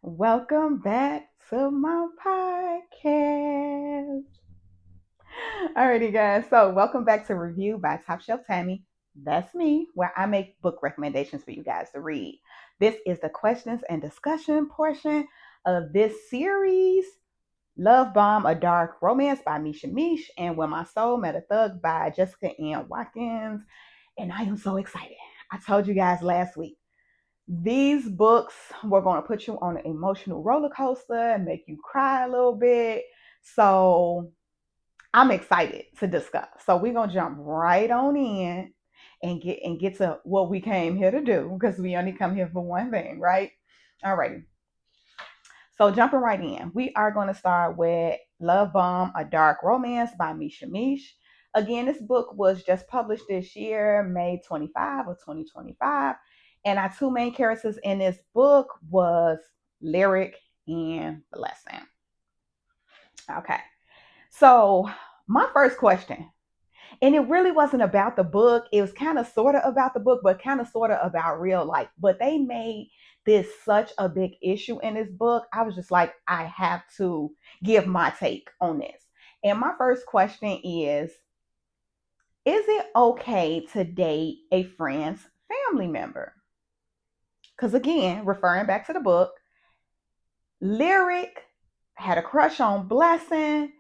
Welcome back to my podcast. Alrighty, guys. So, welcome back to Review by Top Shelf Tammie. That's me, where I make book recommendations for you guys to read. This is the questions and discussion portion of this series, Love Bomb, A Dark Romance by Misha Mish, and When My Soul Met a Thug by Jessica Ann Watkins. And I am so excited. I told you guys last week these books were going to put you on an emotional roller coaster and make you cry a little bit. So I'm excited to discuss. So we're going to jump right on in and get to what we came here to do because we only come here for one thing, right? All righty. So jumping right in, we are going to start with Love Bomb, A Dark Romance by Misha Mish. Again, this book was just published this year, May 25 of 2025. And our two main characters in this book was Lyric and Blessing. Okay. So my first question, and it really wasn't about the book. It was kind of sort of about the book, but kind of sort of about real life. But they made this such a big issue in this book. I was just like, I have to give my take on this. And my first question is it okay to date a friend's family member? Because again, referring back to the book, Lyric had a crush on Blessing,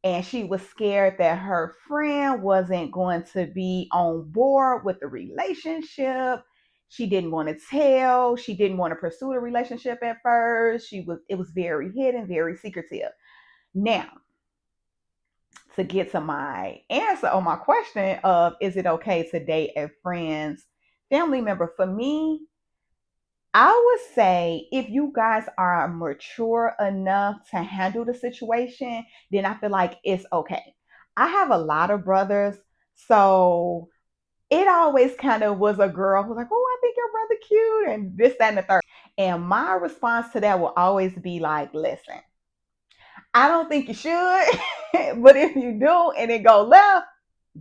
and she was scared that her friend wasn't going to be on board with the relationship. She didn't want to tell. She didn't want to pursue the relationship at first. It was very hidden, very secretive. Now, to get to my answer on my question of is it okay to date a friend's family member? For me, I would say if you guys are mature enough to handle the situation, then I feel like it's okay. I have a lot of brothers, so it always kind of was a girl who's like, "Oh, I think your brother cute," and this, that, and the third. And my response to that will always be like, "Listen, I don't think you should, but if you do and it go left,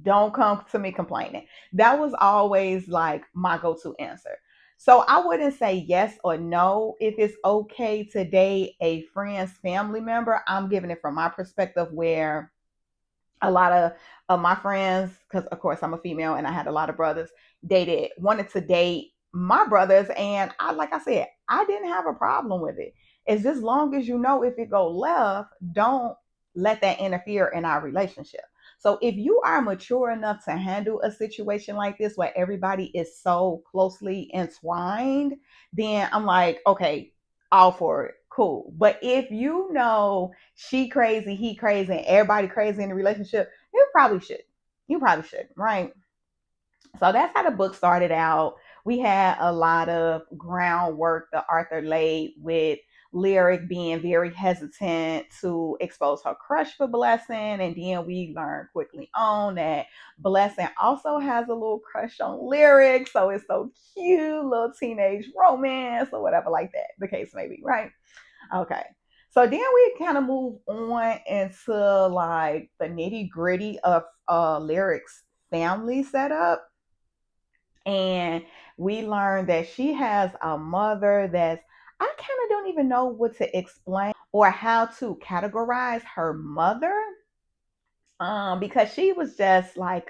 don't come to me complaining." That was always like my go-to answer. So I wouldn't say yes or no if it's okay to date a friend's family member. I'm giving it from my perspective where a lot of my friends, because of course I'm a female and I had a lot of brothers, wanted to date my brothers. And like I said, I didn't have a problem with it. It's just long as you know if it go left, don't let that interfere in our relationship. So if you are mature enough to handle a situation like this where everybody is so closely entwined, then I'm like, okay, all for it. Cool. But if you know she crazy, he crazy, and everybody crazy in the relationship, you probably should. You probably should, right? So that's how the book started out. We had a lot of groundwork the author laid with Lyric being very hesitant to expose her crush for Blessing. And then we learned quickly on that Blessing also has a little crush on Lyric. So it's so cute, little teenage romance or whatever like that, the case may be, right? Okay. So then we kind of move on into like the nitty gritty of Lyric's family setup. And we learned that she has a mother that's, I kind of don't even know what to explain or how to categorize her mother. Because she was just like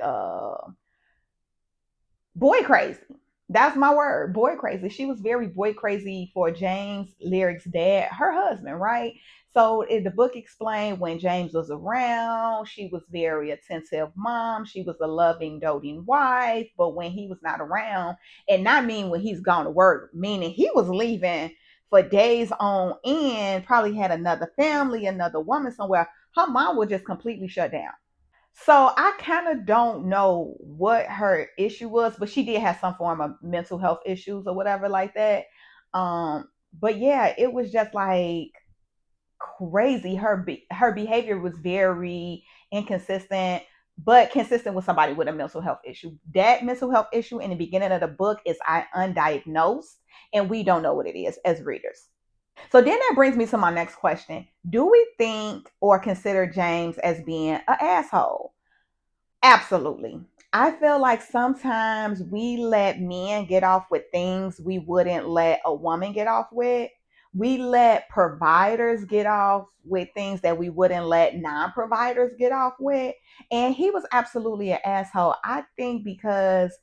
boy crazy. That's my word, boy crazy. She was very boy crazy for James Lyric's dad, her husband, right? So the book explained when James was around, she was very attentive mom. She was a loving, doting wife. But when he was not around, and not mean when he's gone to work, meaning he was leaving for days on end, probably had another family, another woman somewhere, her mom would just completely shut down. So I kind of don't know what her issue was, but she did have some form of mental health issues or whatever like that. But yeah, it was just like crazy. Her behavior was very inconsistent, but consistent with somebody with a mental health issue. That mental health issue in the beginning of the book is undiagnosed, and we don't know what it is as readers. So then that brings me to my next question. Do we think or consider James as being an asshole? Absolutely. I feel like sometimes we let men get off with things we wouldn't let a woman get off with. We let providers get off with things that we wouldn't let non-providers get off with. And he was absolutely an asshole. I think because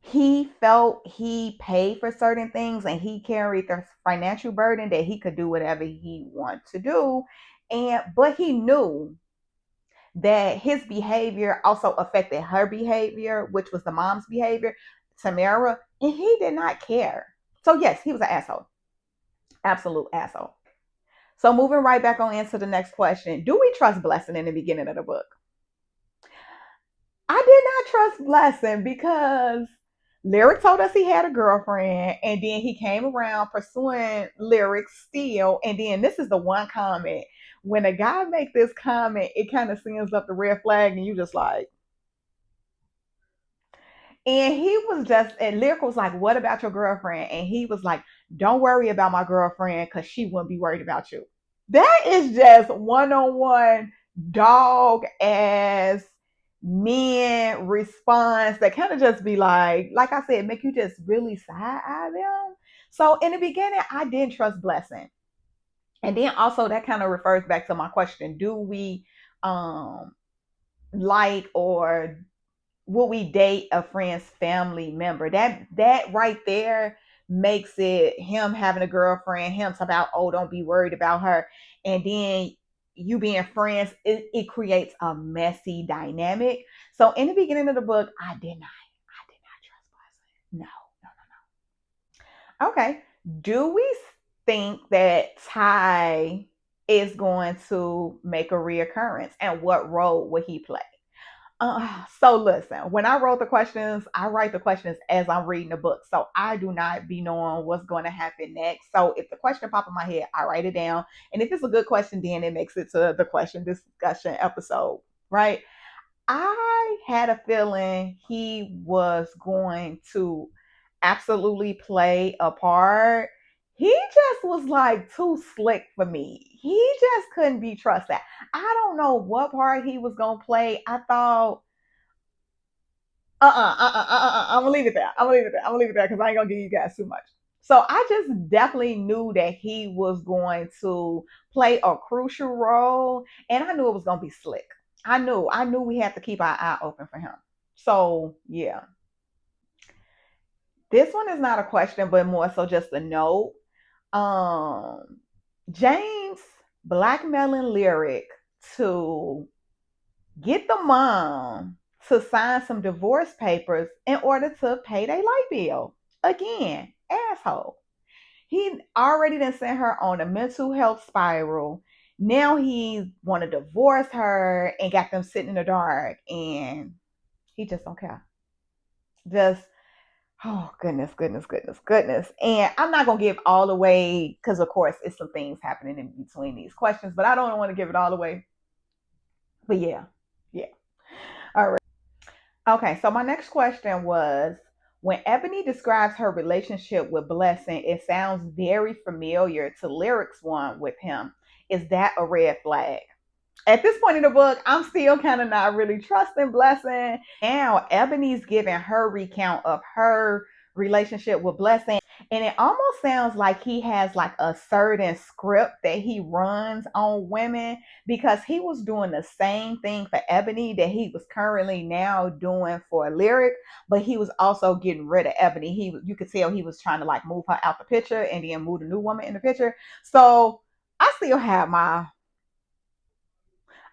he felt he paid for certain things and he carried the financial burden that he could do whatever he wanted to do. And but he knew that his behavior also affected her behavior, which was the mom's behavior, Tamara, and he did not care. So yes, he was an asshole. Absolute asshole. So moving right back on into the next question. Do we trust Blessing in the beginning of the book? I did not trust Blessing because Lyric told us he had a girlfriend, and then he came around pursuing Lyric still. And then this is the one comment. When a guy make this comment, it kind of sends up the red flag, and you just like, and he was just, and Lyric was like, "What about your girlfriend?" And he was like, "Don't worry about my girlfriend because she wouldn't be worried about you." That is just one on one dog ass men response that kind of just be like I said, make you just really side eye them. So in the beginning, I didn't trust Blessing. And then also that kind of refers back to my question. Do we um like or will we date a friend's family member? That right there makes it him having a girlfriend, him talking about, oh, don't be worried about her. And then you being friends, it creates a messy dynamic. So in the beginning of the book, I did not trust Blessing. No, no, no, no. Okay. Do we think that Ty is going to make a reoccurrence? And what role will he play? So listen, when I wrote the questions, I write the questions as I'm reading the book. So I do not be knowing what's going to happen next. So if the question pop in my head, I write it down. And if it's a good question, then it makes it to the question discussion episode, right? I had a feeling he was going to absolutely play a part. He just was like too slick for me. He just couldn't be trusted. I don't know what part he was gonna play. I thought, I'm gonna leave it there. I'm gonna leave it there. I'm gonna leave it there because I ain't gonna give you guys too much. So I just definitely knew that he was going to play a crucial role, and I knew it was gonna be slick. I knew we had to keep our eye open for him. So yeah, this one is not a question, but more so just a note. Um, James blackmailing Lyric to get the mom to sign some divorce papers in order to pay their light bill. Again, asshole. He already done sent her on a mental health spiral. Now he want to divorce her and got them sitting in the dark, and he just don't care. Just oh goodness, goodness, goodness, goodness. And I'm not gonna give all away because of course it's some things happening in between these questions, but I don't want to give it all away. But yeah, yeah. All right. Okay, so my next question was when Ebony describes her relationship with Blessing, it sounds very familiar to Lyric's one with him. Is that a red flag? At this point in the book, I'm still kind of not really trusting Blessing. Now, Ebony's giving her recount of her relationship with Blessing, and it almost sounds like he has like a certain script that he runs on women because he was doing the same thing for Ebony that he was currently now doing for Lyric, but he was also getting rid of Ebony. You could tell he was trying to like move her out the picture and then move the new woman in the picture. So I still have my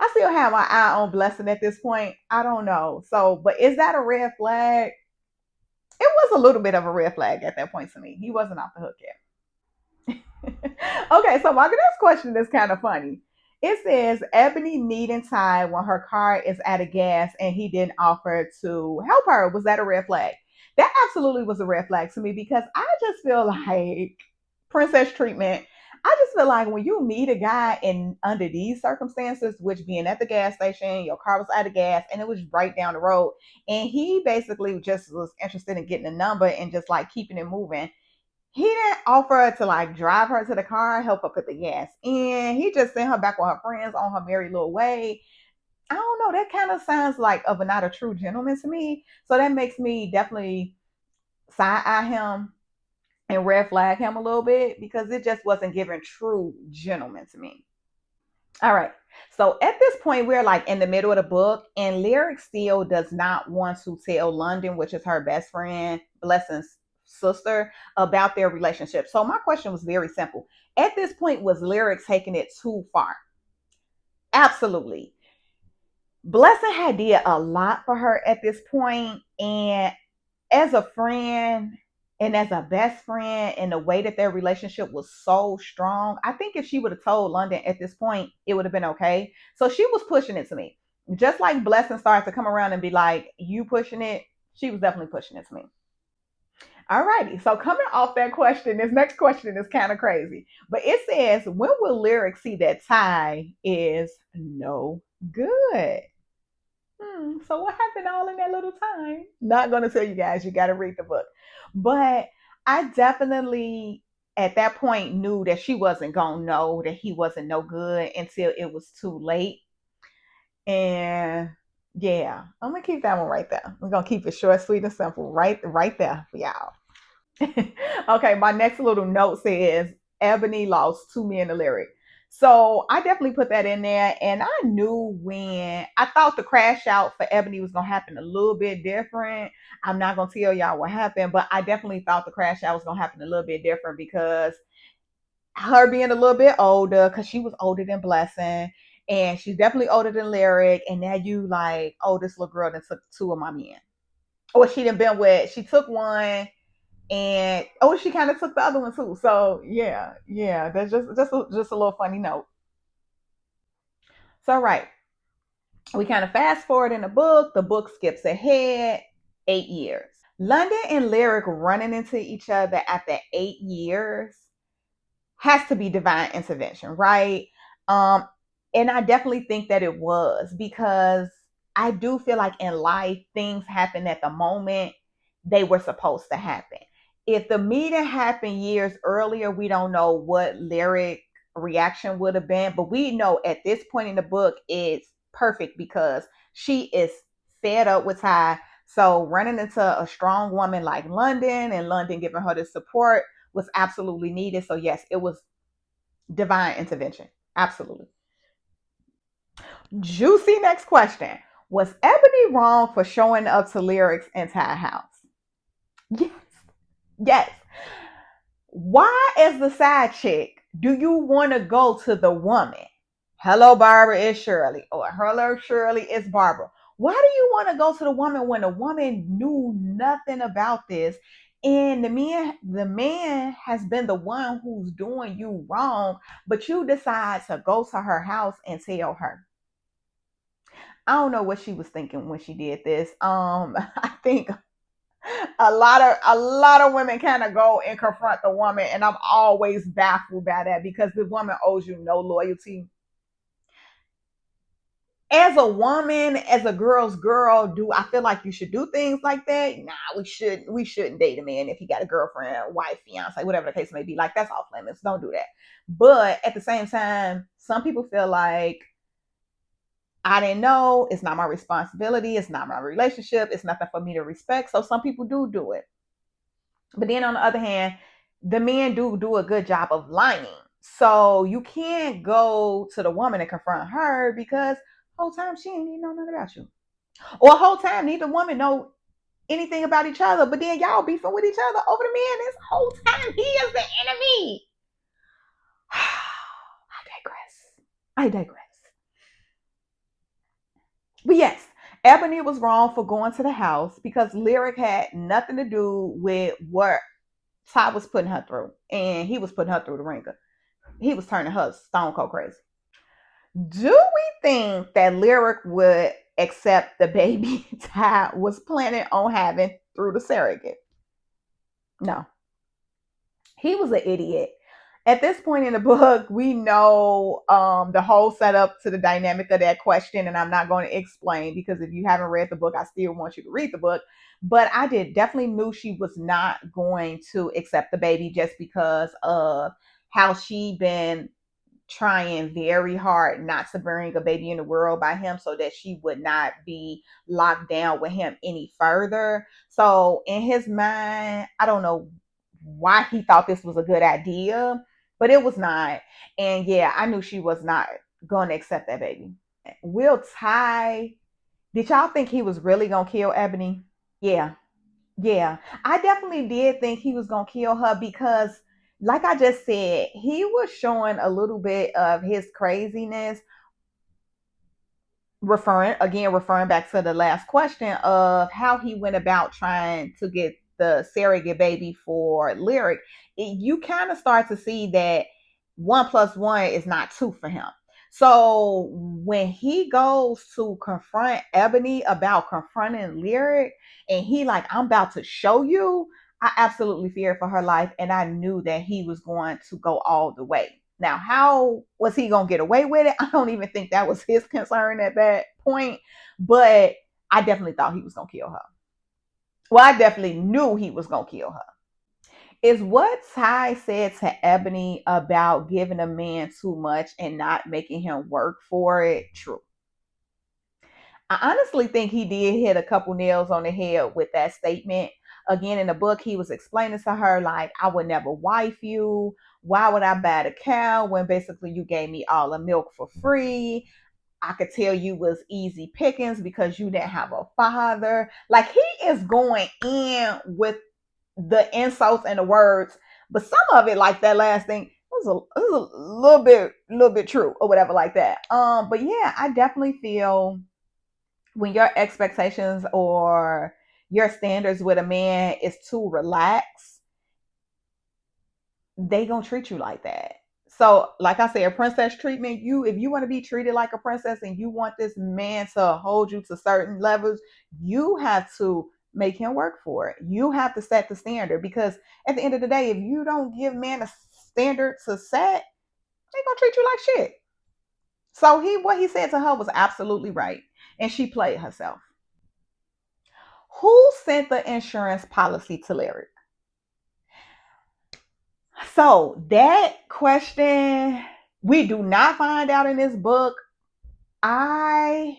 I still have my eye on Blessing at this point. I don't know. So, but is that a red flag? It was a little bit of a red flag at that point to me. He wasn't off the hook yet. Okay, so my next question is kind of funny. It says Ebony needing Ty when her car is out of gas and he didn't offer to help her. Was that a red flag? That absolutely was a red flag to me because I just feel like princess treatment. I just feel like when you meet a guy in under these circumstances, which being at the gas station, your car was out of gas, and it was right down the road, and he basically just was interested in getting a number and just like keeping it moving. He didn't offer to like drive her to the car, help her put the gas in. He just sent her back with her friends on her merry little way. I don't know. That kind of sounds like of a not a true gentleman to me. So that makes me definitely side eye him. and red flag him a little bit because it just wasn't giving true gentleman to me. All right. So at this point, we're like in the middle of the book, and Lyric still does not want to tell London, which is her best friend, Blessing's sister, about their relationship. So my question was very simple. At this point, was Lyric taking it too far? Absolutely. Blessing had did a lot for her at this point, and as a friend and as a best friend, and the way that their relationship was so strong, I think if she would have told London at this point, it would have been okay. So she was pushing it to me. Just like Blessing started to come around and be like, "You pushing it?" She was definitely pushing it to me. All righty. So coming off that question, this next question is kind of crazy. But it says, when will Lyric see that Ty is no good? So what happened all in that little time? Not gonna tell you guys. You gotta read the book. But I definitely at that point knew that she wasn't gonna know that he wasn't no good until it was too late. And yeah, I'm gonna keep that one right there. We're gonna keep it short, sweet, and simple, right there for y'all. Okay, my next little note says Ebony lost 2 men to Lyric. So I definitely put that in there. And I knew when I thought the crash out for Ebony was going to happen a little bit different. I'm not going to tell y'all what happened, but I definitely thought the crash out was going to happen a little bit different because her being a little bit older, because she was older than Blessing. And she's definitely older than Lyric. And now you like, oh, this little girl that took 2 of my men. Or she done been with, she took one and oh, she kind of took the other one too. So yeah, that's just a little funny note. So right, we kind of fast forward in the book. The book skips ahead 8 years. London and Lyric running into each other after 8 years has to be divine intervention, right? Um, and I definitely think that it was because I do feel like in life things happen at the moment they were supposed to happen. If the meeting happened years earlier, we don't know what Lyric reaction would have been, but we know at this point in the book it's perfect because she is fed up with Ty. So running into a strong woman like London and London giving her the support was absolutely needed. So yes, it was divine intervention. Absolutely. Juicy next question. Was Ebony wrong for showing up to Lyric's entire house? Yes. Yes. Why, as the side chick, do you want to go to the woman? Hello, Barbara, it's Shirley. Or hello, Shirley, it's Barbara. Why do you want to go to the woman when the woman knew nothing about this? And the man has been the one who's doing you wrong, but you decide to go to her house and tell her. I don't know what she was thinking when she did this. I think a lot of women kind of go and confront the woman, and I'm always baffled by that because the woman owes you no loyalty. As a woman, as a girl's girl, do I feel like you should do things like that? Nah, we shouldn't date a man if he got a girlfriend, wife, fiance, whatever the case may be. Like that's off limits. Don't do that. But at the same time, some people feel like I didn't know. It's not my responsibility. It's not my relationship. It's nothing for me to respect. So some people do it. But then on the other hand, the men do a good job of lying. So you can't go to the woman and confront her because whole time she ain't even know nothing about you. Or whole time neither woman know anything about each other. But then y'all beefing with each other over the man this whole time. He is the enemy. I digress. I digress. But yes, Ebony was wrong for going to the house because Lyric had nothing to do with what Ty was putting her through. And he was putting her through the ringer. He was turning her stone cold crazy. Do we think that Lyric would accept the baby Ty was planning on having through the surrogate? No. He was an idiot. At this point in the book, we know the whole setup to the dynamic of that question, and I'm not going to explain because if you haven't read the book, I still want you to read the book. But I did definitely knew she was not going to accept the baby just because of how she been trying very hard not to bring a baby in the world by him so that she would not be locked down with him any further. So in his mind, I don't know why he thought this was a good idea, but it was not. And yeah, I knew she was not going to accept that baby. Will Ty, did y'all think he was really going to kill Ebony? Yeah. Yeah, I definitely did think he was gonna kill her because, like I just said, he was showing a little bit of his craziness. Referring back to the last question of how he went about trying to get the surrogate baby for Lyric, you kind of start to see that 1 plus 1 is not two for him. So when he goes to confront Ebony about confronting Lyric, and he like, I'm about to show you, I absolutely feared for her life, and I knew that he was going to go all the way. Now, how was he going to get away with it? I don't even think that was his concern at that point, but I definitely thought he was going to kill her. Well, I definitely knew he was going to kill her. Is what Ty said to Ebony about giving a man too much and not making him work for it true? I honestly think he did hit a couple nails on the head with that statement. Again, in the book, he was explaining to her, like, I would never wife you. Why would I bat a cow when basically you gave me all the milk for free? I could tell you was easy pickings because you didn't have a father. Like, he is going in with the insults and the words, but some of it, like that last thing, it was a little bit true or whatever like that. But yeah, I definitely feel when your expectations or your standards with a man is too relaxed, they gonna treat you like that. So, like I said, princess treatment. If you want to be treated like a princess and you want this man to hold you to certain levels, you have to make him work for it. You have to set the standard because at the end of the day, if you don't give man a standard to set, they gonna treat you like shit. So what he said to her was absolutely right, and she played herself. Who sent the insurance policy to Lyric? So that question we do not find out in this book. I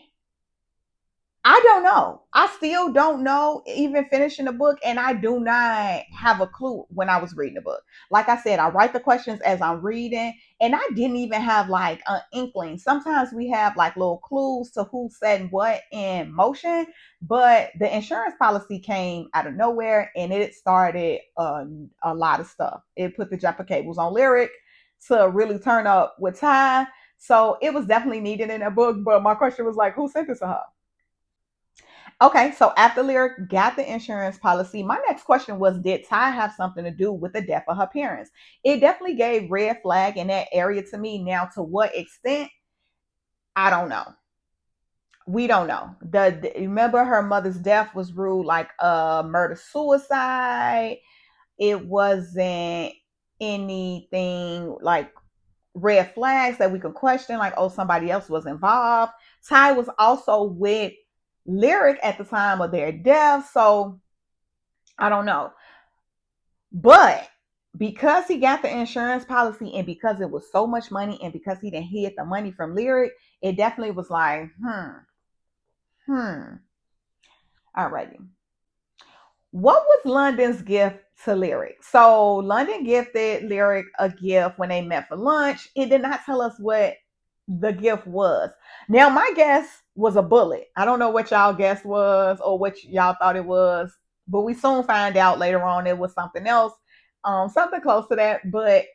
I don't know. I still don't know, even finishing the book, and I do not have a clue when I was reading the book. Like I said, I write the questions as I'm reading, and I didn't even have like an inkling. Sometimes we have like little clues to who said what in motion, but the insurance policy came out of nowhere and it started a lot of stuff. It put the jumper cables on Lyric to really turn up with Ty. So it was definitely needed in a book, but my question was like, who sent this to her? Okay, so after Lyric got the insurance policy, my next question was, did Ty have something to do with the death of her parents? It definitely gave red flag in that area to me. Now, to what extent, I don't know. We don't know. Remember her mother's death was ruled like a murder suicide. It wasn't anything like red flags that we could question, like, oh, somebody else was involved. Ty was also with Lyric at the time of their death, so I don't know. But because he got the insurance policy and because it was so much money and because he didn't hid the money from Lyric, it definitely was like, hmm. Alrighty. What was London's gift to Lyric? So London gifted Lyric a gift when they met for lunch. It did not tell us what the gift was. Now my guess was a bullet. I don't know what y'all guess was or what y'all thought it was, but we soon find out later on it was something else. Something close to that, but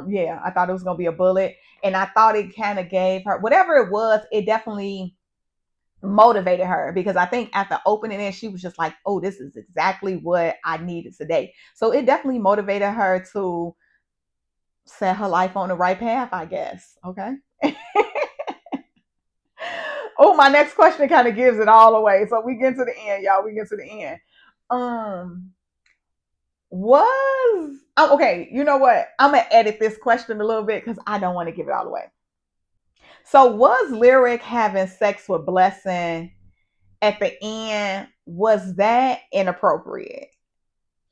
yeah, I thought it was gonna be a bullet, and I thought it kind of gave her whatever it was. It definitely motivated her because I think after opening it, she was just like, oh, this is exactly what I needed today. So it definitely motivated her to set her life on the right path, I guess. Okay. Oh, my next question kind of gives it all away. So we get to the end, y'all. We get to the end. Um, was okay, you know what? I'm gonna edit this question a little bit because I don't want to give it all away. So was Lyric having sex with Blessing at the end, was that inappropriate?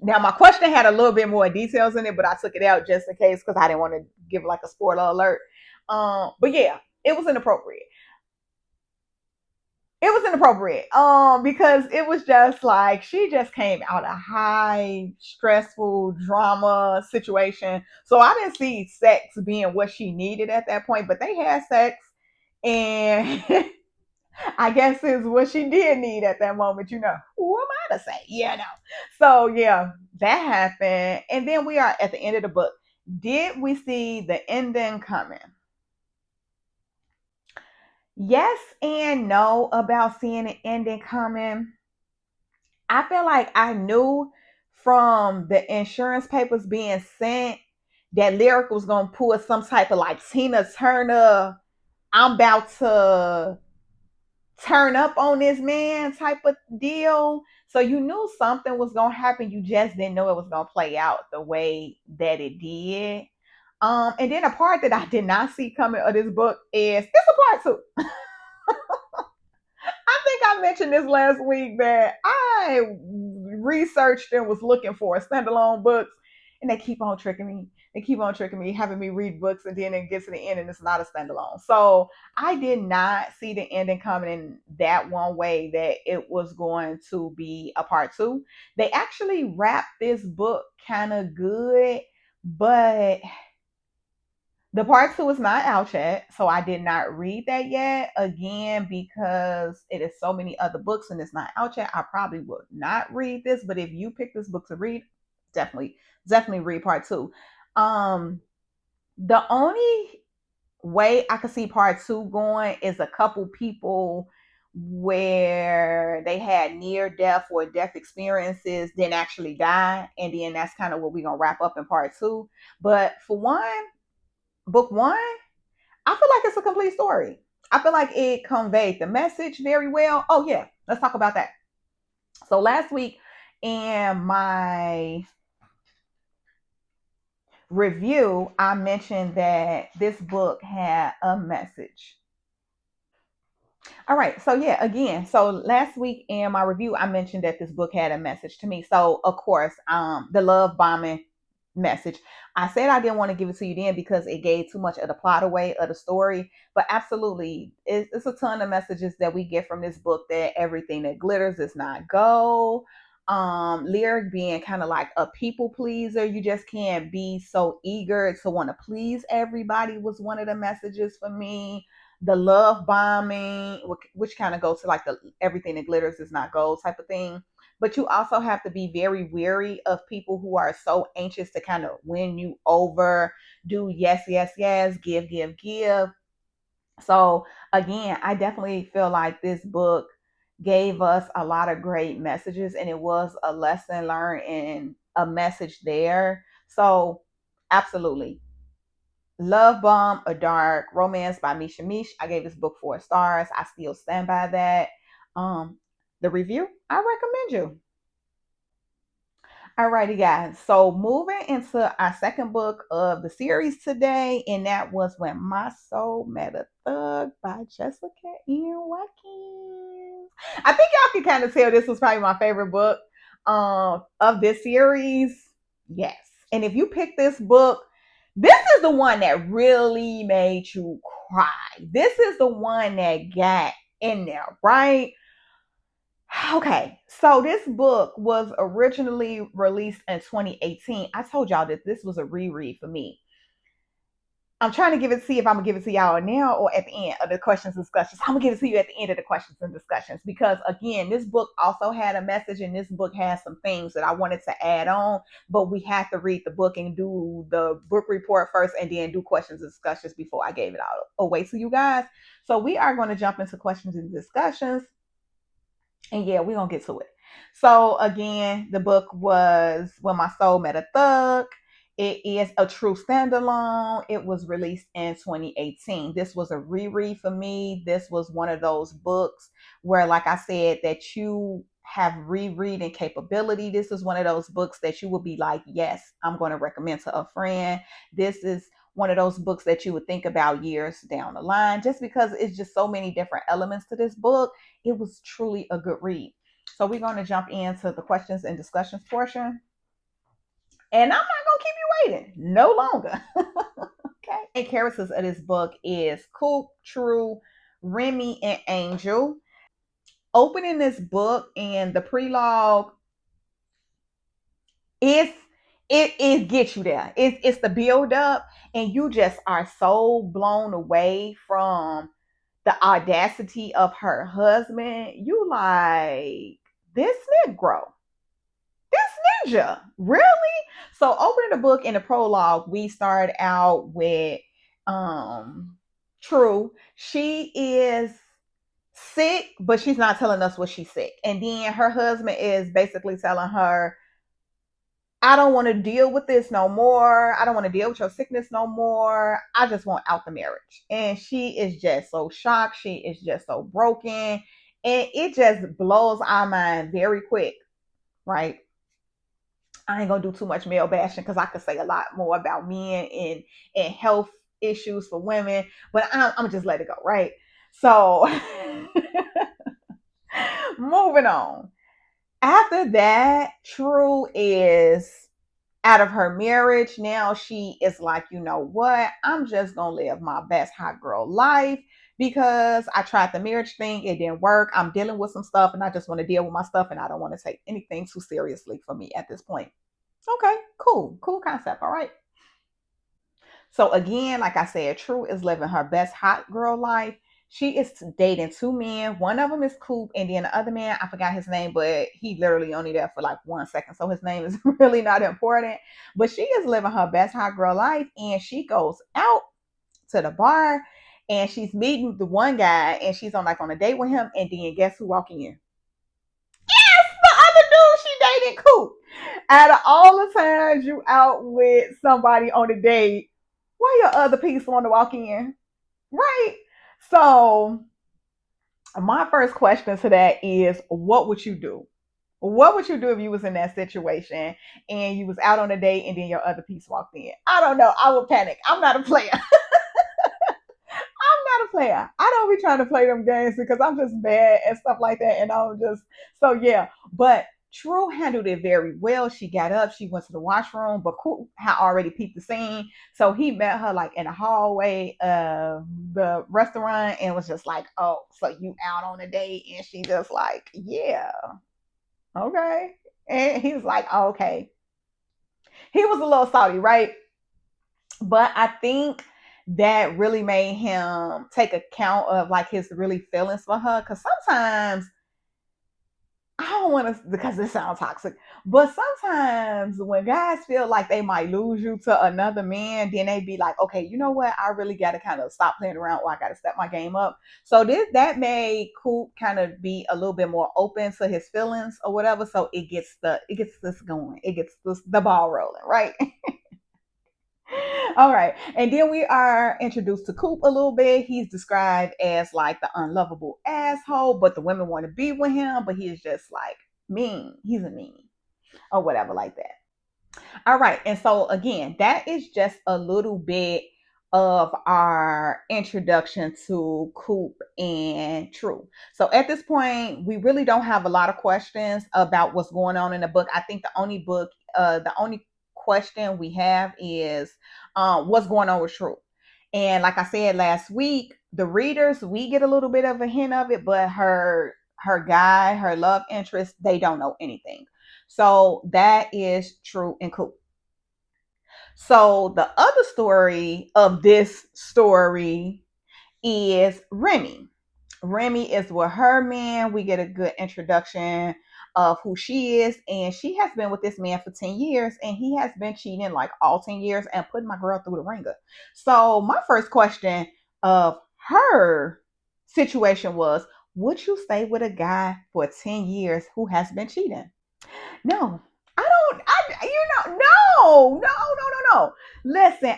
Now, my question had a little bit more details in it, but I took it out just in case because I didn't want to give like a spoiler alert. But yeah, it was inappropriate. It was inappropriate. Because it was just like she just came out a high stressful drama situation. So I didn't see sex being what she needed at that point, but they had sex, and I guess is what she did need at that moment. Who am I to say? So yeah, that happened, and then we are at the end of the book. Did we see the ending coming? Yes and no about seeing the ending coming. I feel like I knew from the insurance papers being sent that Lyric was gonna pull some type of like Tina Turner, I'm about to turn up on this man type of deal. So you knew something was gonna happen. You just didn't know it was gonna play out the way that it did. And then a part that I did not see coming of this book is it's a part two. I think I mentioned this last week that I researched and was looking for standalone books, and they keep on tricking me. They keep on tricking me, having me read books, and then it gets to the end and it's not a standalone. So I did not see the ending coming in that one way that it was going to be a part two. They actually wrapped this book kind of good, but the part two is not out yet, so I did not read that yet. Again, because it is so many other books and it's not out yet, I probably would not read this. But if you pick this book to read, definitely, definitely read part two. Um, the only way I could see part two going is a couple people where they had near death or death experiences, then actually die, and then that's kind of what we're gonna wrap up in part two. But for one, book one, I feel like it's a complete story. I feel like it conveyed the message very well. Oh yeah, let's talk about that. So last week in my review, I mentioned that this book had a message. All right. So yeah, again, so last week in my review, I mentioned that this book had a message to me. So of course, the love bombing message. I said I didn't want to give it to you then because it gave too much of the plot away of the story. But absolutely, it's a ton of messages that we get from this book that everything that glitters is not gold. Lyric being kind of like a people pleaser. You just can't be so eager to want to please everybody was one of the messages for me. The love bombing, which kind of goes to like the everything that glitters is not gold type of thing. But you also have to be very weary of people who are so anxious to kind of win you over, do yes, yes, yes, give, give, give. So again, I definitely feel like this book gave us a lot of great messages, and it was a lesson learned and a message there. So absolutely, Love Bomb, A Dark Romance by Misha Mish. I gave this book 4 stars. I still stand by that. Um, the review, I recommend you. Alrighty, guys. So moving into our second book of the series today, and that was When My Soul Met a Thug by Jessica Ian Watkins. I think y'all can kind of tell this was probably my favorite book of this series. Yes. And if you pick this book, this is the one that really made you cry. This is the one that got in there, right? Okay, so this book was originally released in 2018. I told y'all that this was a reread for me. I'm trying to see if I'm gonna give it to y'all now or at the end of the questions and discussions. I'm gonna give it to you at the end of the questions and discussions because again, this book also had a message and this book has some things that I wanted to add on, but we had to read the book and do the book report first and then do questions and discussions before I gave it all away to you guys. So we are going to jump into questions and discussions. And yeah, we're gonna get to it. So again, the book was When My Soul Met a Thug. It is a true standalone. It was released in 2018. This was a reread for me. This was one of those books where, like I said, that you have rereading capability. This is one of those books that you will be like, yes, I'm going to recommend to a friend. This is one of those books that you would think about years down the line, just because it's just so many different elements to this book. It was truly a good read. So we're going to jump into the questions and discussions portion. And I'm not going to keep you waiting no longer. Okay. The characters of this book is Coop, True, Remy, and Angel. opening this book and the prelogue, it's it gets you there. It's the build up, and you just are so blown away from the audacity of her husband. You like, this Negro, this ninja, really? So opening the book in the prologue, we start out with um True. She is sick, but she's not telling us what she's sick. And then her husband is basically telling her, I don't want to deal with this no more. I don't want to deal with your sickness no more. I just want out the marriage. And she is just so shocked. She is just so broken. And it just blows our mind very quick, right? I ain't gonna do too much male bashing because I could say a lot more about men and health issues for women, but I'm gonna just let it go, right? So moving on. After that, True is out of her marriage. Now she is like, you know what? I'm just gonna live my best hot girl life because I tried the marriage thing, it didn't work. I'm dealing with some stuff and I just want to deal with my stuff and I don't want to take anything too seriously for me at this point. Okay, cool. Cool concept. All right. So again, like I said, True is living her best hot girl life. She is dating two men. One of them is Coop, and then the other man, I forgot his name, but he literally only there for like 1 second. So his name is really not important. But she is living her best hot girl life, and she goes out to the bar and she's meeting the one guy and she's on a date with him, and then guess who walking in? Yes, the other dude she dated, Coop. Out of all the times you out with somebody on a date, why your other piece want to walk in? Right. So my first question to that is, what would you do? What would you do if you was in that situation and you was out on a date and then your other piece walked in? I don't know. I would panic. I'm not a player. I'm not a player. I don't be trying to play them games because I'm just bad and stuff like that. And I'm just, so yeah. But True handled it very well. She got up, she went to the washroom, but Cool had already peeped the scene. So he met her like in the hallway of the restaurant and was just like, oh, so you out on a date? And she just like, yeah, okay. And he was like, oh, okay. He was a little salty, right? But I think that really made him take account of like his really feelings for her. Cause sometimes I don't want to, because this sounds toxic, but sometimes when guys feel like they might lose you to another man, then they be like, okay, you know what? I really got to kind of stop playing around, or I got to step my game up. So this that made Coop kind of be a little bit more open to his feelings or whatever. So it gets this going, it gets the ball rolling, right? All right. And then we are introduced to Coop a little bit. He's described as like the unlovable asshole, but the women want to be with him, but he's just like mean. He's a meanie or whatever like that. All right. And so, again, that is just a little bit of our introduction to Coop and True. So, at this point, we really don't have a lot of questions about what's going on in the book. I think the only question we have is what's going on with True. And like I said last week, the readers, we get a little bit of a hint of it, but her guy, her love interest, they don't know anything. So that is True and Coop. So the other story of this story is Remy. Remy is with her man. We get a good introduction of who she is. And she has been with this man for 10 years. And he has been cheating like all 10 years and putting my girl through the ringer. So my first question of her situation was, would you stay with a guy for 10 years who has been cheating? No, I don't. No. Listen,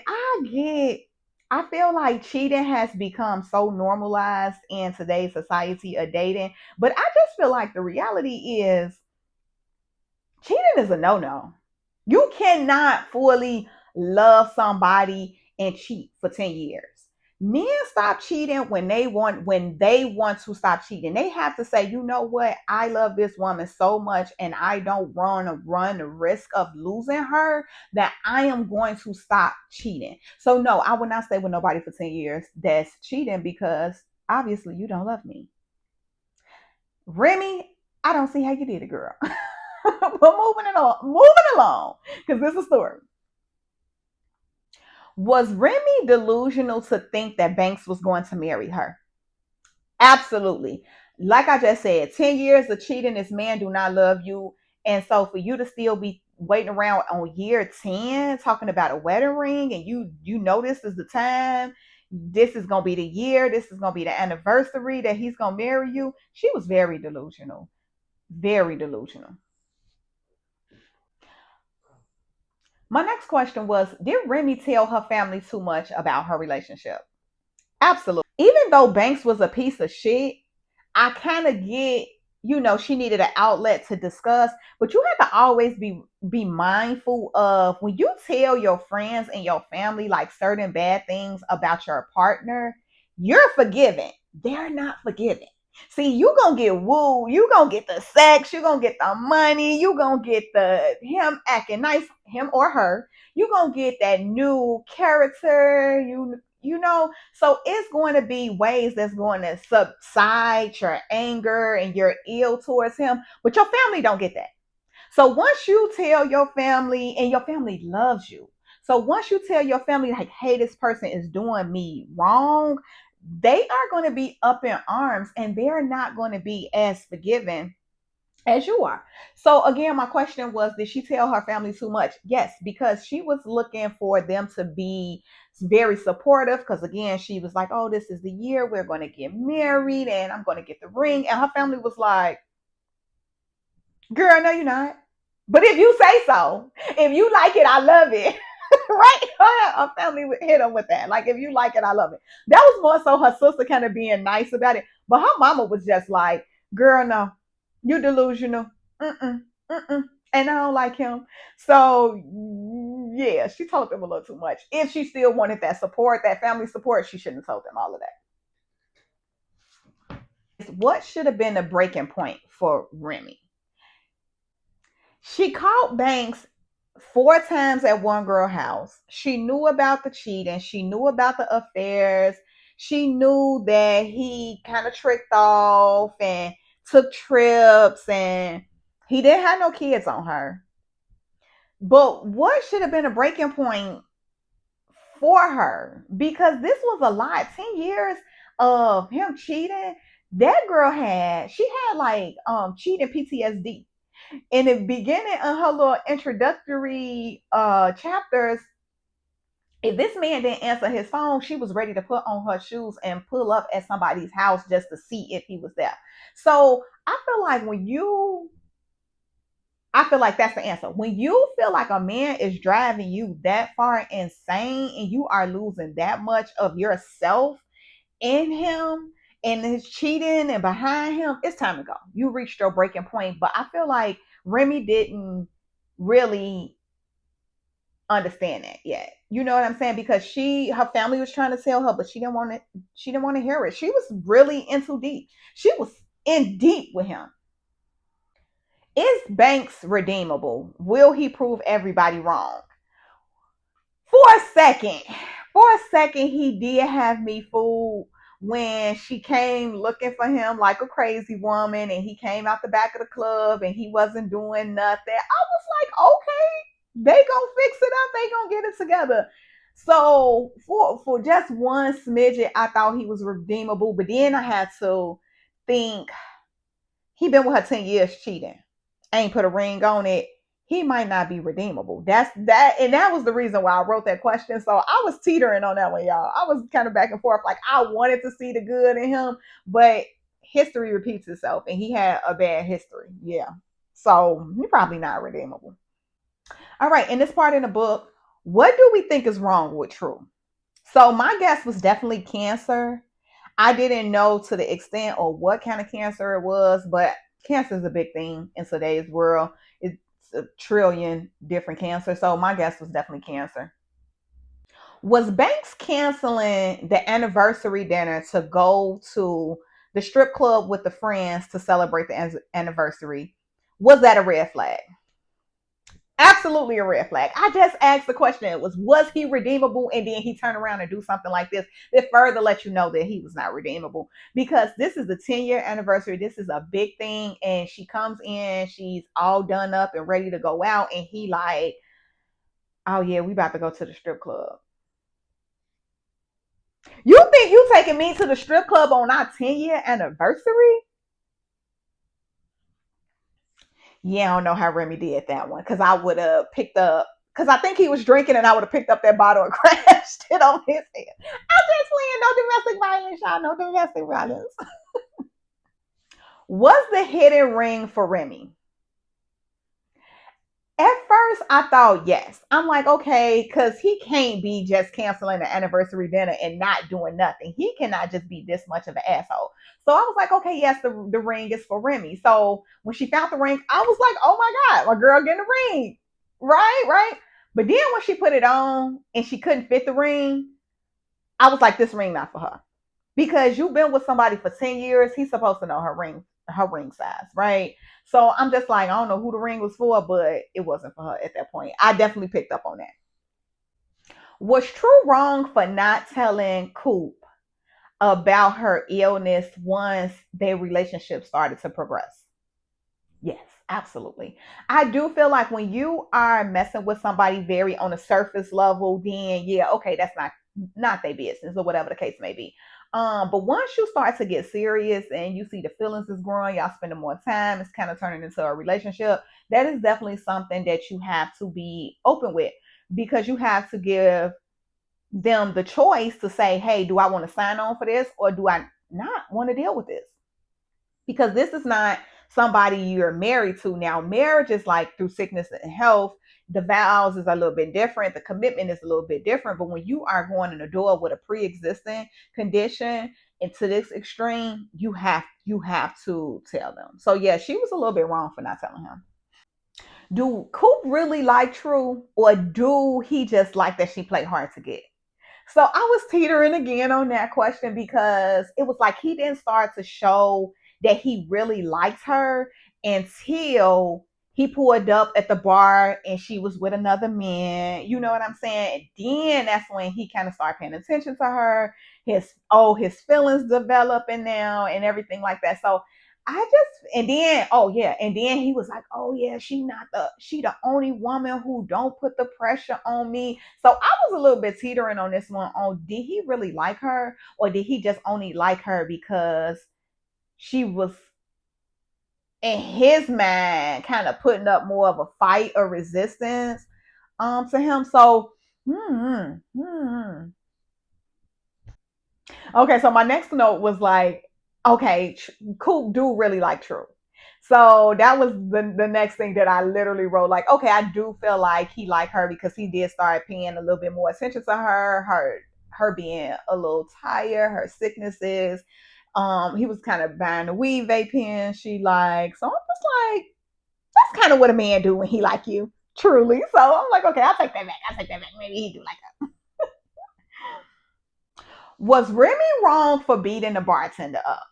I feel like cheating has become so normalized in today's society of dating, but I just feel like the reality is cheating is a no no. You cannot fully love somebody and cheat for 10 years. Men stop cheating when they want to stop cheating. They have to say, you know what, I love this woman so much and I don't want to run the risk of losing her that I am going to stop cheating. So no, I will not stay with nobody for 10 years that's cheating because obviously you don't love me. Remy, I don't see how you did it, girl. But moving along, because this is a story. Was Remy delusional to think that Banks was going to marry her? Absolutely. Like I just said, 10 years of cheating, this man do not love you. And so for you to still be waiting around on year 10 talking about a wedding ring, and you know this is the time, this is gonna be the year, this is gonna be the anniversary that he's gonna marry you. She was very delusional. Very delusional. My next question was, did Remy tell her family too much about her relationship? Absolutely. Even though Banks was a piece of shit, I kind of get, she needed an outlet to discuss, but you have to always be mindful of when you tell your friends and your family like certain bad things about your partner, you're forgiven. They're not forgiven. See, you gonna get wooed, you gonna get the sex, you gonna get the money, you gonna get the him acting nice, him or her, you gonna get that new character, so it's going to be ways that's going to subside your anger and your ill towards him, but your family don't get that. So once you tell your family, and your family loves you, so once you tell your family like, hey, this person is doing me wrong, they are going to be up in arms, and they're not going to be as forgiving as you are. So again, my question was, did she tell her family too much? Yes, because she was looking for them to be very supportive. Because again, she was like, oh, this is the year we're going to get married and I'm going to get the ring. And her family was like, girl, no, you're not. But if you say so, if you like it, I love it. Right? Her family would hit them with that. Like, if you like it, I love it. That was more so her sister kind of being nice about it. But her mama was just like, girl, no, you delusional. Mm-mm, mm-mm. And I don't like him. So, yeah, she told them a little too much. If she still wanted that support, that family support, she shouldn't have told them all of that. What should have been a breaking point for Remy? She caught Banks 4 times at one girl house. She knew about the cheating. She knew about the affairs. She knew that he kind of tricked off and took trips, and he didn't have no kids on her. But what should have been a breaking point for her? Because this was a lot. 10 years of him cheating. That girl she had like cheating PTSD. In the beginning of her little introductory chapters, if this man didn't answer his phone, she was ready to put on her shoes and pull up at somebody's house just to see if he was there. So I feel like that's the answer. When you feel like a man is driving you that far insane and you are losing that much of yourself in him and his cheating and behind him, it's time to go. You reached your breaking point. But I feel like Remy didn't really understand that yet. You know what I'm saying? Because her family was trying to tell her, but she didn't want to hear it. She was really in too deep. She was in deep with him. Is Banks redeemable? Will he prove everybody wrong? For a second, he did have me fooled when she came looking for him like a crazy woman, and he came out the back of the club and he wasn't doing nothing. I was like, okay, they gonna fix it up, they gonna get it together. So for just one smidget, I thought he was redeemable, but then I had to think, he been with her 10 years cheating, ain't put a ring on it, he might not be redeemable. And that was the reason why I wrote that question. So I was teetering on that one, y'all. I was kind of back and forth. Like, I wanted to see the good in him, but history repeats itself, and he had a bad history. Yeah. So he's probably not redeemable. All right. In this part in the book, what do we think is wrong with True? So my guess was definitely cancer. I didn't know to the extent or what kind of cancer it was, but cancer is a big thing in today's world. It's a trillion different cancers. So my guess was definitely cancer. Was Banks canceling the anniversary dinner to go to the strip club with the friends to celebrate the anniversary? Was that a red flag? Absolutely a red flag. I just asked the question. It was he redeemable? And then he turned around and do something like this that further let you know that he was not redeemable. Because this is the 10-year anniversary. This is a big thing. And she comes in, she's all done up and ready to go out. And he like, oh yeah, we about to go to the strip club. You think you taking me to the strip club on our 10-year anniversary? Yeah, I don't know how Remy did that one because I would have picked up because I think he was drinking and I would have picked up that bottle and crashed it on his head. I'm just playing no domestic violence, y'all. No domestic violence. Was the hidden ring for Remy? At first, I thought yes. I'm like, okay, because he can't be just canceling the anniversary dinner and not doing nothing. He cannot just be this much of an asshole. So I was like, okay, yes, the ring is for Remy. So when she found the ring, I was like, oh my God, my girl getting a ring. Right, right. But then when she put it on and she couldn't fit the ring, I was like, this ring not for her. Because you've been with somebody for 10 years, he's supposed to know her ring size, right? So I'm just like, I don't know who the ring was for, but it wasn't for her at that point. I definitely picked up on that. Was True wrong for not telling Coop about her illness once their relationship started to progress? Yes, absolutely. I do feel like when you are messing with somebody very on a surface level, then yeah, okay, that's not their business or whatever the case may be. But once you start to get serious and you see the feelings is growing, y'all spending more time, it's kind of turning into a relationship. That is definitely something that you have to be open with because you have to give them the choice to say, hey, do I want to sign on for this or do I not want to deal with this? Because this is not somebody you're married to. Now marriage is like through sickness and health, the vows is a little bit different, the commitment is a little bit different, but when you are going in the door with a pre-existing condition and to this extreme, you have to tell them. So yeah, she was a little bit wrong for not telling him. Do Coop really like True, or do he just like that she played hard to get? So I was teetering again on that question because it was like he didn't start to show that he really liked her until he pulled up at the bar and she was with another man. You know what I'm saying? And then that's when he kind of started paying attention to her. His feelings developing now and everything like that. So I just and then and then he was like, oh yeah, she the only woman who don't put the pressure on me. So I was a little bit teetering on this one. On did he really like her, or did he just only like her because she was in his mind kind of putting up more of a fight or resistance to him? So hmm, hmm. Okay, so my next note was like, okay, Coop do really like True. So that was the next thing that I literally wrote. Like, okay, I do feel like he liked her because he did start paying a little bit more attention to her being a little tired, her sicknesses. He was kind of buying the weed vape pen she likes. So I'm just like, that's kind of what a man do when he like you, truly. So I'm like, okay, I'll take that back. I'll take that back. Maybe he do like her. Was Remy wrong for beating the bartender up?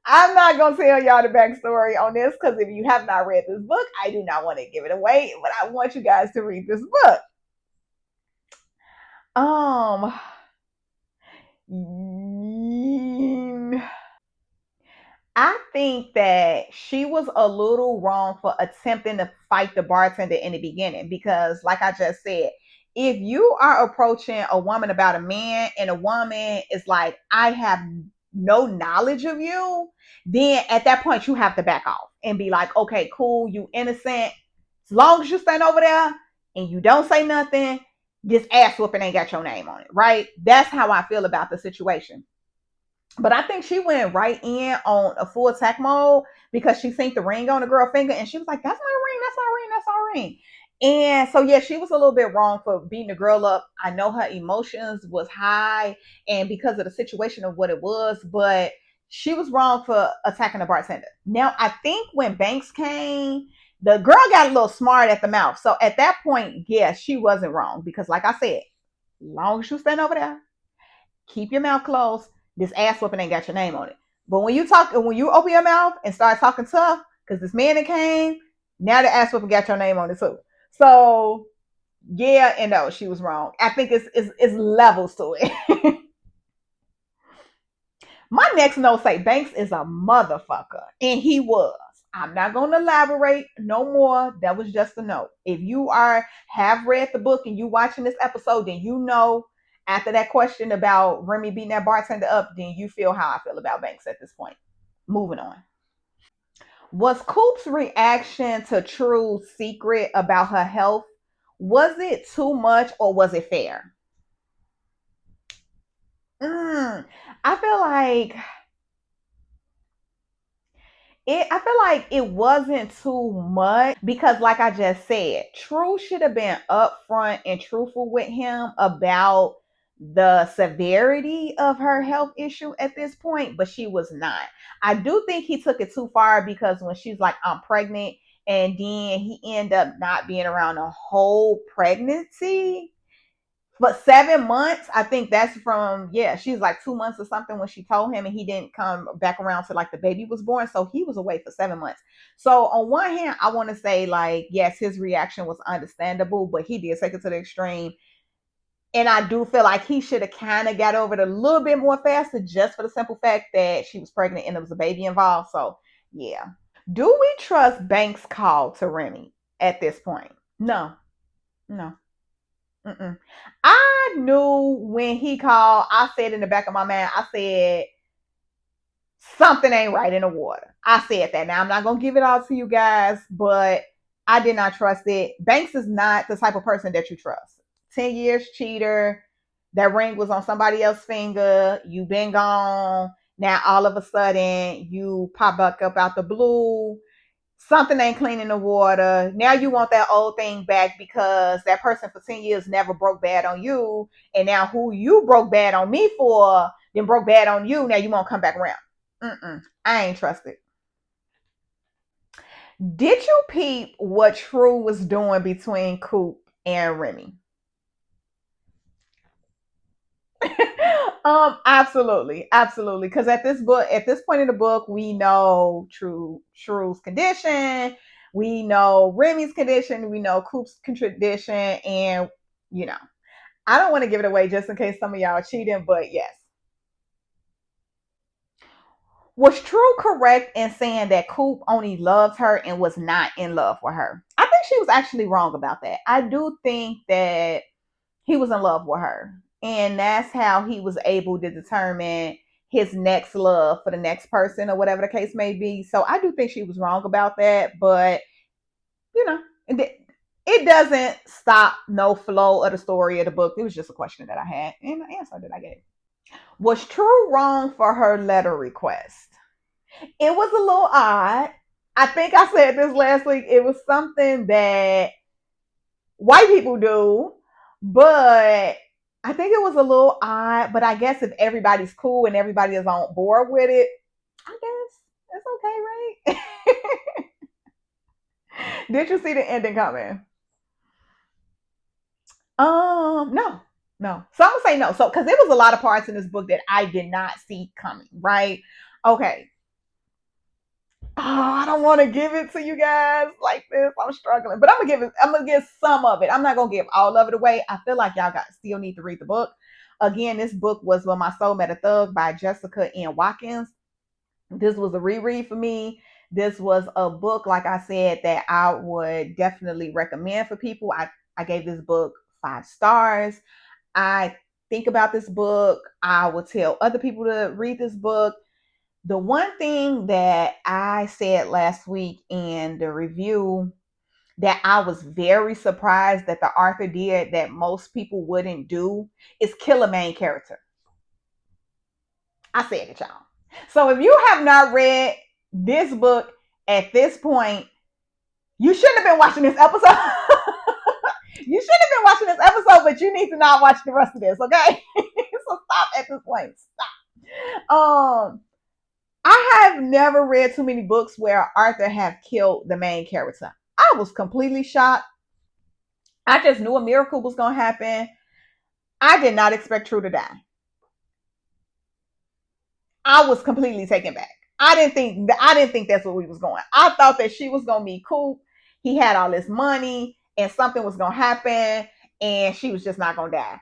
I'm not gonna tell y'all the backstory on this because if you have not read this book, I do not want to give it away, but I want you guys to read this book. Um, I think that she was a little wrong for attempting to fight the bartender in the beginning because, like I just said, if you are approaching a woman about a man and a woman is like, I have no knowledge of you, then at that point you have to back off and be like, okay, cool, you innocent. As long as you stand over there and you don't say nothing, this ass whooping ain't got your name on it, right? That's how I feel about the situation. But I think she went right in on a full attack mode because she seen the ring on the girl finger and she was like, that's my ring, that's my ring, that's my ring. And so yeah, she was a little bit wrong for beating the girl up. I know her emotions was high and because of the situation of what it was, but she was wrong for attacking the bartender. Now I think when Banks came, the girl got a little smart at the mouth. So at that point, yeah, she wasn't wrong because like I said, long as you stand over there, keep your mouth closed. This ass whooping ain't got your name on it. But when you open your mouth and start talking tough, because this man that came, now the ass whooping got your name on it too. So yeah, and no, she was wrong. I think it's levels to it. My next note say Banks is a motherfucker, and he was. I'm not going to elaborate no more. That was just a note. If you have read the book and you watching this episode, then you know after that question about Remy beating that bartender up, then you feel how I feel about Banks at this point. Moving on. Was Coop's reaction to True's secret about her health, was it too much or was it fair? Mm, I feel like it wasn't too much because like I just said, True should have been upfront and truthful with him about the severity of her health issue at this point, but she was not. I do think he took it too far because when she's like, I'm pregnant, and then he ended up not being around the whole pregnancy. But 7 months, I think that's from, yeah, she's like 2 months or something when she told him, and he didn't come back around till like the baby was born. So he was away for 7 months. So on one hand, I want to say, like, yes, his reaction was understandable, but he did take it to the extreme. And I do feel like he should have kind of got over it a little bit more faster just for the simple fact that she was pregnant and there was a baby involved. So yeah. Do we trust Banks' call to Remy at this point? No, no. Mm-mm. I knew when he called, I said in the back of my mind, I said, something ain't right in the water. I said that. Now, I'm not going to give it all to you guys, but I did not trust it. Banks is not the type of person that you trust. 10 years cheater. That ring was on somebody else's finger. You been gone. Now, all of a sudden, you pop back up out the blue. Something ain't clean in the water. Now you want that old thing back because that person for 10 years never broke bad on you. And now who you broke bad on me for, then broke bad on you. Now you won't come back around. Mm-mm. I ain't trusted. Did you peep what True was doing between Coop and Remy? Absolutely, absolutely. Because at this point in the book, we know True's condition, we know Remy's condition, we know Coop's condition, and you know, I don't want to give it away just in case some of y'all are cheating, but yes. Was True correct in saying that Coop only loved her and was not in love with her? I think she was actually wrong about that. I do think that he was in love with her. And that's how he was able to determine his next love for the next person or whatever the case may be. So I do think she was wrong about that. But, you know, it doesn't stop no flow of the story of the book. It was just a question that I had and the answer that I gave. Was True wrong for her letter request? It was a little odd. I think I said this last week. It was something that white people do, but I think it was a little odd. But I guess if everybody's cool and everybody is on board with it, I guess it's okay, right? Did you see the ending coming? No, no. So I'm gonna say no. So because there was a lot of parts in this book that I did not see coming, right? Okay. Oh, I don't want to give it to you guys like this. I'm struggling, but I'm gonna give it. I'm gonna give some of it. I'm not gonna give all of it away. I feel like y'all got still need to read the book. Again, this book was When My Soul Met a Thug by Jessica N. Watkins. This was a reread for me. This was a book, like I said, that I would definitely recommend for people. I gave this book 5 stars. I think about this book. I would tell other people to read this book. The one thing that I said last week in the review that I was very surprised that the author did that most people wouldn't do is kill a main character. I said it, y'all. So if you have not read this book at this point, you shouldn't have been watching this episode. You shouldn't have been watching this episode, but you need to not watch the rest of this, okay? So stop at this point. Stop. I have never read too many books where Arthur have killed the main character. I was completely shocked. I just knew a miracle was going to happen. I did not expect True to die. I was completely taken back. I didn't think that's where we was going. I thought that she was gonna be cool. He had all this money and something was gonna happen and she was just not gonna die.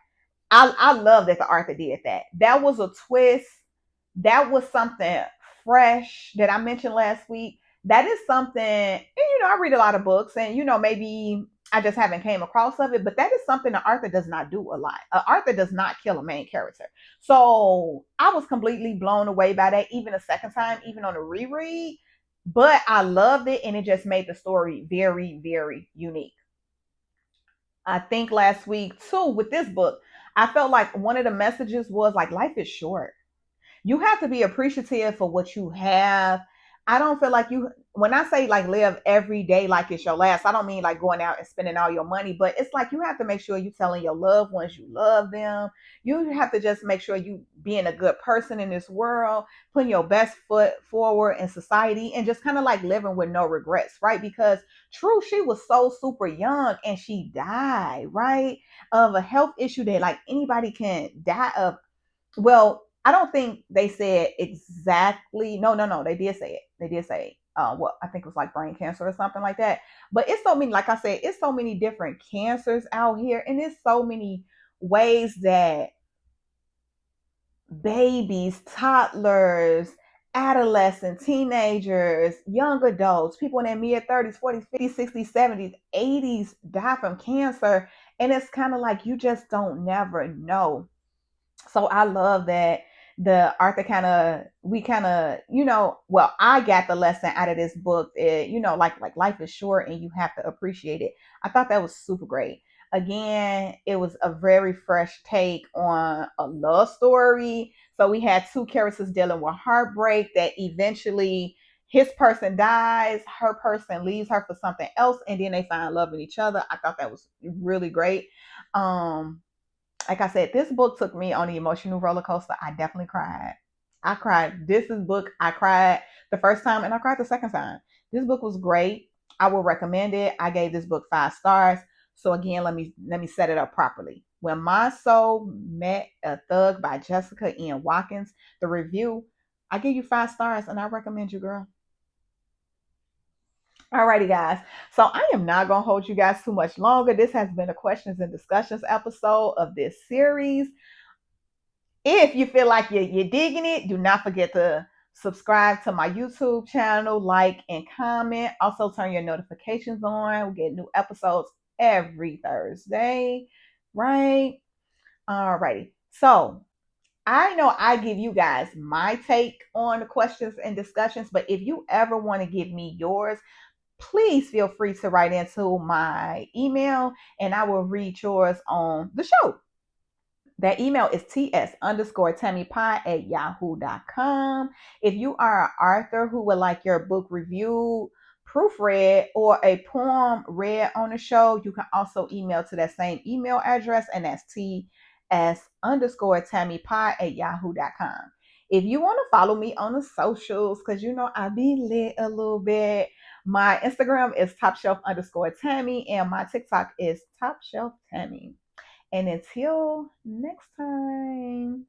I love that the Arthur did that. That was a twist. That was something fresh that I mentioned last week. That is something, and I read a lot of books, and maybe I just haven't came across of it, but that is something that Arthur does not do a lot. Arthur does not kill a main character. So I was completely blown away by that, even a second time, even on a reread. But I loved it, and it just made the story very, very unique. I think last week too with this book, I felt like one of the messages was like life is short. You have to be appreciative for what you have. I don't feel like when I say like live every day like it's your last, I don't mean like going out and spending all your money, but it's like you have to make sure you telling your loved ones you love them. You have to just make sure you being a good person in this world, putting your best foot forward in society and just kind of like living with no regrets, right? Because true, she was so super young and she died, right? Of a health issue that like anybody can die of. Well, I don't think they said exactly. No, no, no. They did say it. They did say, what I think it was like brain cancer or something like that. But it's so many, like I said, it's so many different cancers out here, and it's so many ways that babies, toddlers, adolescents, teenagers, young adults, people in their mid 30s, 40s, 50s, 60s, 70s, 80s die from cancer. And it's kind of like you just don't never know. So I love that the Arthur we well, I got the lesson out of this book. Like life is short and you have to appreciate it. I thought that was super great. Again, it was a very fresh take on a love story. So we had two characters dealing with heartbreak that eventually his person dies, her person leaves her for something else, and then they find love in each other. I thought that was really great. Um, like I said, this book took me on the emotional roller coaster. I definitely cried. I cried. This is book I cried the first time and I cried the second time. This book was great. I will recommend it. I gave this book 5 stars. So again, let me set it up properly. When My Soul Met a Thug by Jessica Ian Watkins, the review, I give you 5 stars and I recommend you, girl. Alrighty, guys. So I am not going to hold you guys too much longer. This has been a questions and discussions episode of this series. If you feel like you're digging it, do not forget to subscribe to my YouTube channel, like and comment. Also, turn your notifications on. We get new episodes every Thursday, right? Alrighty. So I know I give you guys my take on the questions and discussions, but if you ever want to give me yours, please feel free to write into my email and I will read yours on the show. That email is ts_tammypie@yahoo.com. If you are an author who would like your book reviewed, proofread, or a poem read on the show, you can also email to that same email address, and that's ts_tammypie@yahoo.com. If you want to follow me on the socials, because I be lit a little bit, my Instagram is topshelf_Tammie, and my TikTok is topshelf Tammie. And until next time.